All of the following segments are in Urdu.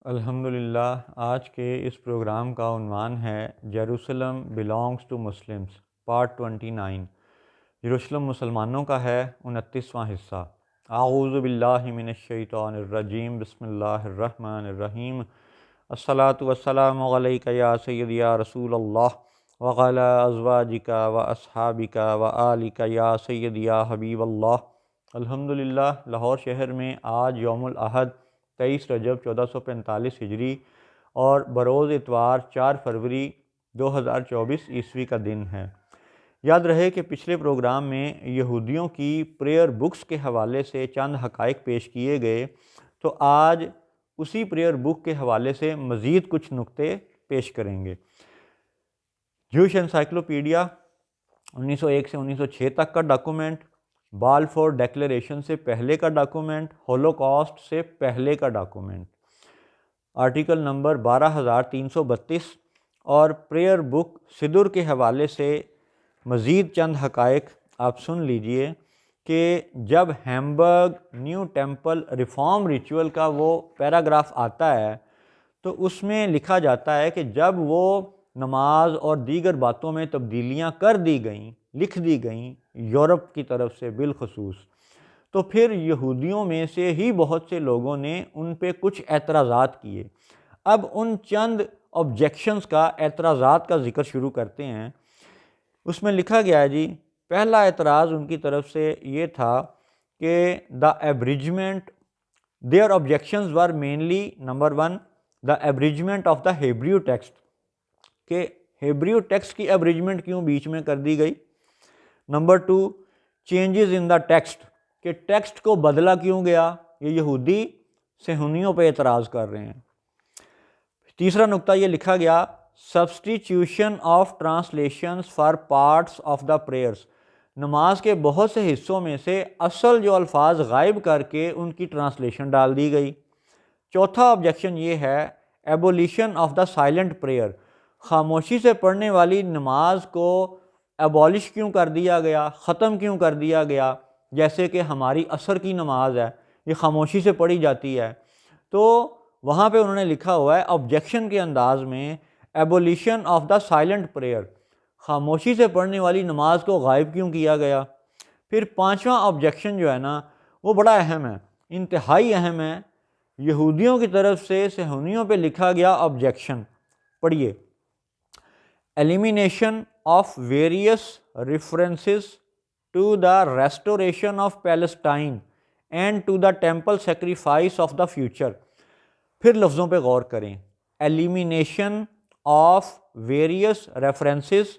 الحمدللہ آج کے اس پروگرام کا عنوان ہے Jerusalem belongs to Muslims part 29۔ یروشلم مسلمانوں کا ہے 29واں حصہ۔ اعوذ باللہ من الشیطان الرجیم، بسم اللہ الرحمن الرحیم۔ الصلاۃ والسلام علیک یا سیدی یا رسول اللہ وعلی ازواجک و اصحابک و آلک یا سیدی یا حبیب اللہ۔ الحمدللہ لاہور شہر میں آج یوم الاحد 23 رجب 1445 ہجری اور بروز اتوار 4 فروری 2024 عیسوی کا دن ہے۔ یاد رہے کہ پچھلے پروگرام میں یہودیوں کی پریئر بکس کے حوالے سے چند حقائق پیش کیے گئے، تو آج اسی پریئر بک کے حوالے سے مزید کچھ نکتے پیش کریں گے۔ جوش انسائکلوپیڈیا 1901 سے 1906 تک کا ڈاکومنٹ، بالفور ڈیکلیریشن سے پہلے کا ڈاکومنٹ، ہولوکاسٹ سے پہلے کا ڈاکومنٹ، آرٹیکل نمبر 12332 اور پریئر بک صدر کے حوالے سے مزید چند حقائق آپ سن لیجئے کہ جب Hamburg new temple reform ritual کا وہ پیراگراف آتا ہے تو اس میں لکھا جاتا ہے کہ جب وہ نماز اور دیگر باتوں میں تبدیلیاں کر دی گئیں، لکھ دی گئیں یورپ کی طرف سے بالخصوص، تو پھر یہودیوں میں سے ہی بہت سے لوگوں نے ان پہ کچھ اعتراضات کیے۔ اب ان چند آبجیکشنز کا، اعتراضات کا ذکر شروع کرتے ہیں۔ اس میں لکھا گیا ہے جی، پہلا اعتراض ان کی طرف سے یہ تھا کہ the abridgement, their objections were mainly number 1 the abridgement of the Hebrew text, کہ ہیبریو ٹیکسٹ کی ایبریجمنٹ کیوں بیچ میں کر دی گئی۔ Number 2 changes in the text, کہ ٹیکسٹ کو بدلا کیوں گیا، یہ یہودی صہیونیوں پہ اعتراض کر رہے ہیں۔ تیسرا نقطہ یہ لکھا گیا، substitution of translations for parts of the prayers, نماز کے بہت سے حصوں میں سے اصل جو الفاظ غائب کر کے ان کی ٹرانسلیشن ڈال دی گئی۔ چوتھا آبجیکشن یہ ہے، ایبولیشن آف دا سائلنٹ پریئر، خاموشی سے پڑھنے والی نماز کو ایبولش کیوں کر دیا گیا، ختم کیوں کر دیا گیا، جیسے کہ ہماری عصر کی نماز ہے یہ خاموشی سے پڑھی جاتی ہے۔ تو وہاں پہ انہوں نے لکھا ہوا ہے آبجیکشن کے انداز میں، ایبولیشن آف دا سائلنٹ پریئر، خاموشی سے پڑھنے والی نماز کو غائب کیوں کیا گیا۔ پھر پانچواں آبجیکشن جو ہے نا وہ بڑا اہم ہے، انتہائی اہم ہے، یہودیوں کی طرف سے صہیونیوں پہ لکھا گیا آبجیکشن، پڑھیے۔ Elimination of various references to the restoration of Palestine and to the temple sacrifice of the future. پھر لفظوں پہ غور کریں، elimination of various references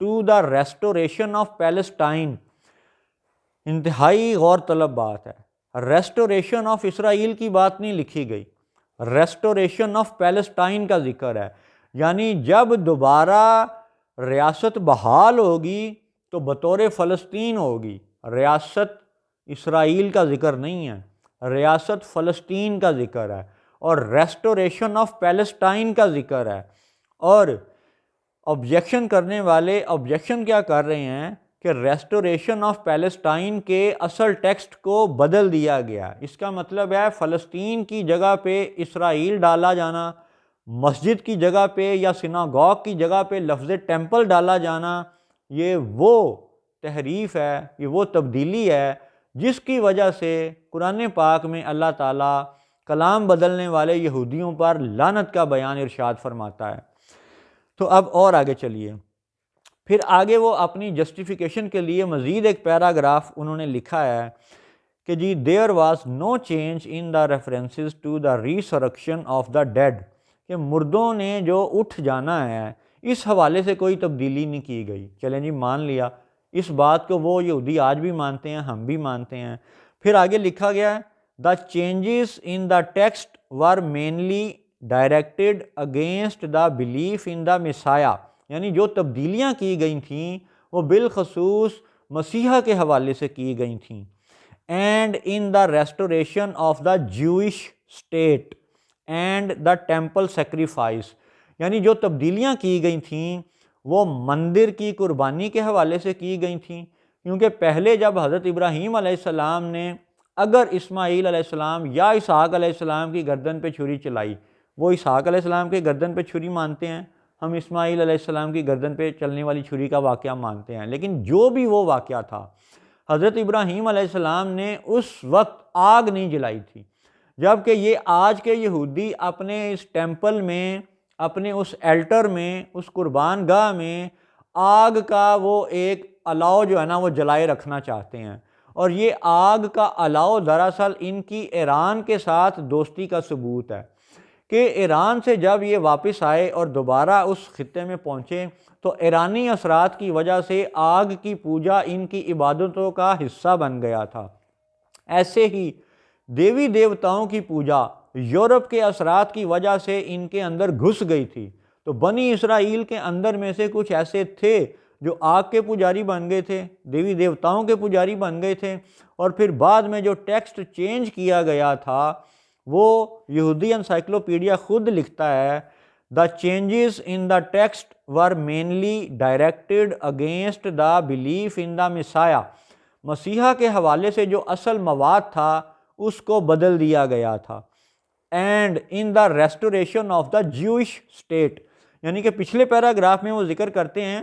to the restoration of Palestine, انتہائی غور طلب بات ہے۔ ریسٹوریشن آف اسرائیل کی بات نہیں لکھی گئی، ریسٹوریشن آف پیلسٹائن کا ذکر ہے، یعنی جب دوبارہ ریاست بحال ہوگی تو بطور فلسطین ہوگی، ریاست اسرائیل کا ذکر نہیں ہے، ریاست فلسطین کا ذکر ہے، اور ریسٹوریشن آف پیلسٹائن کا ذکر ہے۔ اور آبجیکشن کرنے والے آبجیکشن کیا کر رہے ہیں کہ ریسٹوریشن آف پیلسٹائن کے اصل ٹیکسٹ کو بدل دیا گیا، اس کا مطلب ہے فلسطین کی جگہ پہ اسرائیل ڈالا جانا، مسجد کی جگہ پہ یا سناگوگ کی جگہ پہ لفظ ٹیمپل ڈالا جانا، یہ وہ تحریف ہے، یہ وہ تبدیلی ہے جس کی وجہ سے قرآن پاک میں اللہ تعالیٰ کلام بدلنے والے یہودیوں پر لعنت کا بیان ارشاد فرماتا ہے۔ تو اب اور آگے چلیے، پھر آگے وہ اپنی جسٹیفیکیشن کے لیے مزید ایک پیراگراف انہوں نے لکھا ہے کہ جی there was no change in the references to the resurrection of the dead, کہ مردوں نے جو اٹھ جانا ہے اس حوالے سے کوئی تبدیلی نہیں کی گئی۔ چلیں جی مان لیا، اس بات کو وہ یہودی آج بھی مانتے ہیں، ہم بھی مانتے ہیں۔ پھر آگے لکھا گیا ہے، the changes in the text were mainly directed against the belief in the Messiah, یعنی جو تبدیلیاں کی گئی تھیں وہ بالخصوص مسیحا کے حوالے سے کی گئی تھیں۔ And in the restoration of the Jewish state and the temple sacrifice, یعنی جو تبدیلیاں کی گئی تھیں وہ مندر کی قربانی کے حوالے سے کی گئی تھیں، کیونکہ پہلے جب حضرت ابراہیم علیہ السلام نے اگر اسماعیل علیہ السلام یا اسحاق علیہ السلام کی گردن پہ چھری چلائی وہ اسحاق علیہ السلام کے گردن پہ چھری مانتے ہیں، ہم اسماعیل علیہ السلام کی گردن پہ چلنے والی چھری کا واقعہ مانتے ہیں، لیکن جو بھی وہ واقعہ تھا، حضرت ابراہیم علیہ السلام نے اس وقت آگ نہیں جلائی تھی، جبکہ یہ آج کے یہودی اپنے اس ٹیمپل میں، اپنے اس ایلٹر میں، اس قربان گاہ میں آگ کا وہ ایک الاؤ جو ہے نا وہ جلائے رکھنا چاہتے ہیں، اور یہ آگ کا الاؤ دراصل ان کی ایران کے ساتھ دوستی کا ثبوت ہے کہ ایران سے جب یہ واپس آئے اور دوبارہ اس خطے میں پہنچے تو ایرانی اثرات کی وجہ سے آگ کی پوجا ان کی عبادتوں کا حصہ بن گیا تھا۔ ایسے ہی دیوی دیوتاؤں کی پوجا یورپ کے اثرات کی وجہ سے ان کے اندر گھس گئی تھی، تو بنی اسرائیل کے اندر میں سے کچھ ایسے تھے جو آگ کے پجاری بن گئے تھے، دیوی دیوتاؤں کے پجاری بن گئے تھے، اور پھر بعد میں جو ٹیکسٹ چینج کیا گیا تھا وہ یہودی انسائکلوپیڈیا خود لکھتا ہے The changes in the text were mainly directed against the belief in the Messiah۔ مسیحا کے حوالے سے جو اصل مواد تھا اس کو بدل دیا گیا تھا۔ And in the restoration of the Jewish state, یعنی کہ پچھلے پیراگراف میں وہ ذکر کرتے ہیں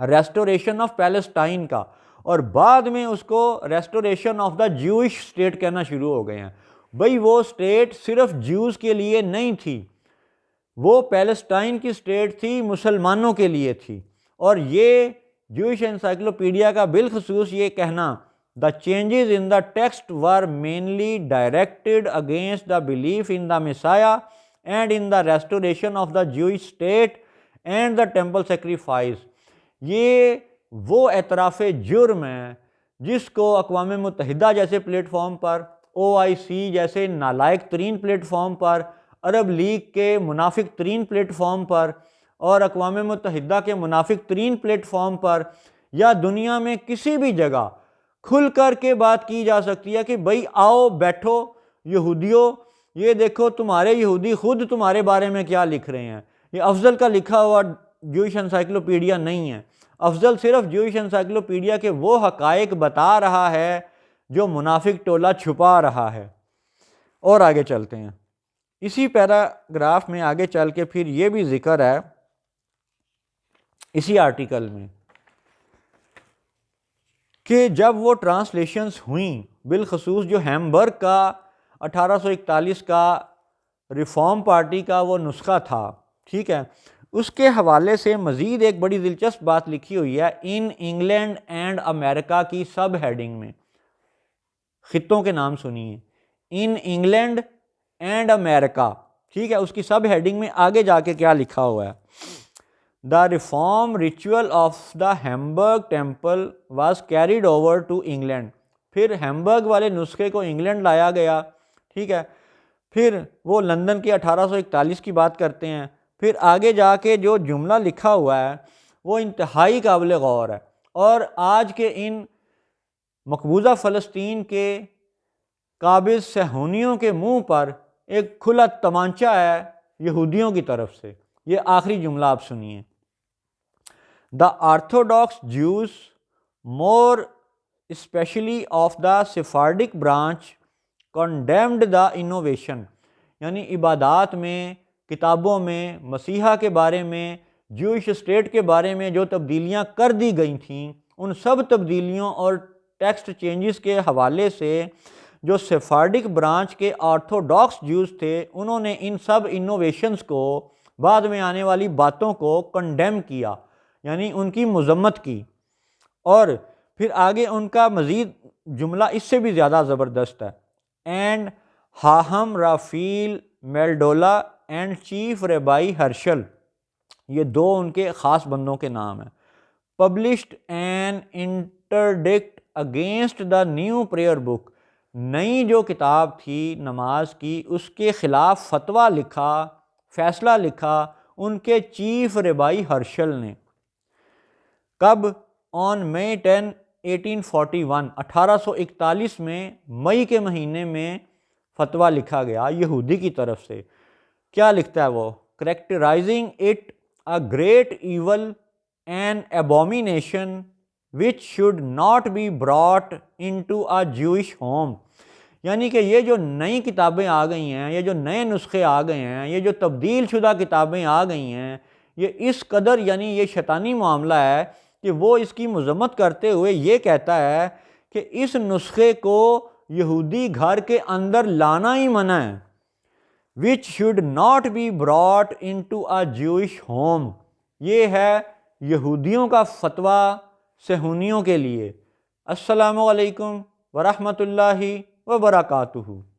ریسٹوریشن آف پیلسٹائن کا، اور بعد میں اس کو restoration of the Jewish state کہنا شروع ہو گئے ہیں۔ بھئی وہ اسٹیٹ صرف جیوز کے لیے نہیں تھی، وہ پیلسٹائن کی اسٹیٹ تھی، مسلمانوں کے لیے تھی، اور یہ جوئش انسائکلوپیڈیا کا بالخصوص یہ کہنا The changes in the text were mainly directed against the belief in the Messiah and in the restoration of the Jewish state and the temple sacrifice۔ یہ وہ اعتراف جرم ہے جس کو اقوام متحدہ جیسے پلیٹ فارم پر، OIC جیسے نالائق ترین پلیٹ فارم پر، عرب لیگ کے منافق ترین پلیٹ فارم پر، اور اقوام متحدہ کے منافق ترین پلیٹ فارم پر، یا دنیا میں کسی بھی جگہ کھل کر کے بات کی جا سکتی ہے کہ بھئی آؤ بیٹھو یہودیوں، یہ دیکھو تمہارے یہودی خود تمہارے بارے میں کیا لکھ رہے ہیں۔ یہ افضل کا لکھا ہوا جوئش انسائکلوپیڈیا نہیں ہے، افضل صرف جوئش انسائکلوپیڈیا کے وہ حقائق بتا رہا ہے جو منافق ٹولہ چھپا رہا ہے۔ اور آگے چلتے ہیں، اسی پیراگراف میں آگے چل کے پھر یہ بھی ذکر ہے اسی آرٹیکل میں کہ جب وہ ٹرانسلیشنز ہوئیں، بالخصوص جو ہیمبرگ کا 1841 کا ریفارم پارٹی کا وہ نسخہ تھا، ٹھیک ہے، اس کے حوالے سے مزید ایک بڑی دلچسپ بات لکھی ہوئی ہے ان انگلینڈ اینڈ امریکہ کی سب ہیڈنگ میں۔ خطوں کے نام سنیے، ان انگلینڈ اینڈ امریکہ، ٹھیک ہے، اس کی سب ہیڈنگ میں آگے جا کے کیا لکھا ہوا ہے، The reform ritual of the Hamburg temple was carried over to England۔ پھر ہیمبرگ والے نسخے کو انگلینڈ لایا گیا، ٹھیک ہے، پھر وہ لندن کی 1841 کی بات کرتے ہیں، پھر آگے جا کے جو جملہ لکھا ہوا ہے وہ انتہائی قابل غور ہے، اور آج کے ان مقبوضہ فلسطین کے قابض صہیونیوں کے منہ پر ایک کھلا تمانچہ ہے یہودیوں کی طرف سے۔ یہ آخری جملہ آپ سنیے، The Orthodox Jews, more especially of the Sephardic branch, condemned the innovation۔ یعنی عبادات میں، کتابوں میں، مسیحا کے بارے میں، جوئش اسٹیٹ کے بارے میں جو تبدیلیاں کر دی گئی تھیں، ان سب تبدیلیوں اور ٹیکسٹ چینجز کے حوالے سے جو سیفارڈک برانچ کے آرتھوڈاکس جیوز تھے انہوں نے ان سب انوویشنز کو، بعد میں آنے والی باتوں کو کنڈیم کیا، یعنی ان کی مذمت کی۔ اور پھر آگے ان کا مزید جملہ اس سے بھی زیادہ زبردست ہے، and Haham Raphael Meldola and chief rabbi Hirschell, یہ دو ان کے خاص بندوں کے نام ہیں، published an interdict against the new prayer book, نئی جو کتاب تھی نماز کی اس کے خلاف فتویٰ لکھا، فیصلہ لکھا ان کے چیف ریبائی ہرشل نے۔ کب؟ آن مئی 10 1841، 1841 میں مئی کے مہینے میں فتویٰ لکھا گیا یہودی کی طرف سے۔ کیا لکھتا ہے وہ؟ Characterising it a great evil an abomination which should not be brought into a Jewish home۔ یعنی کہ یہ جو نئی کتابیں آ گئی ہیں، یہ جو نئے نسخے آ گئے ہیں، یہ جو تبدیل شدہ کتابیں آ گئی ہیں، یہ اس قدر یعنی یہ شیطانی معاملہ ہے کہ وہ اس کی مذمت کرتے ہوئے یہ کہتا ہے کہ اس نسخے کو یہودی گھر کے اندر لانا ہی منع ہے، which should not be brought into a Jewish home۔ یہ ہے یہودیوں کا فتویٰ صہیونیوں کے لیے۔ السلام علیکم ورحمۃ اللہ وبرکاتہ۔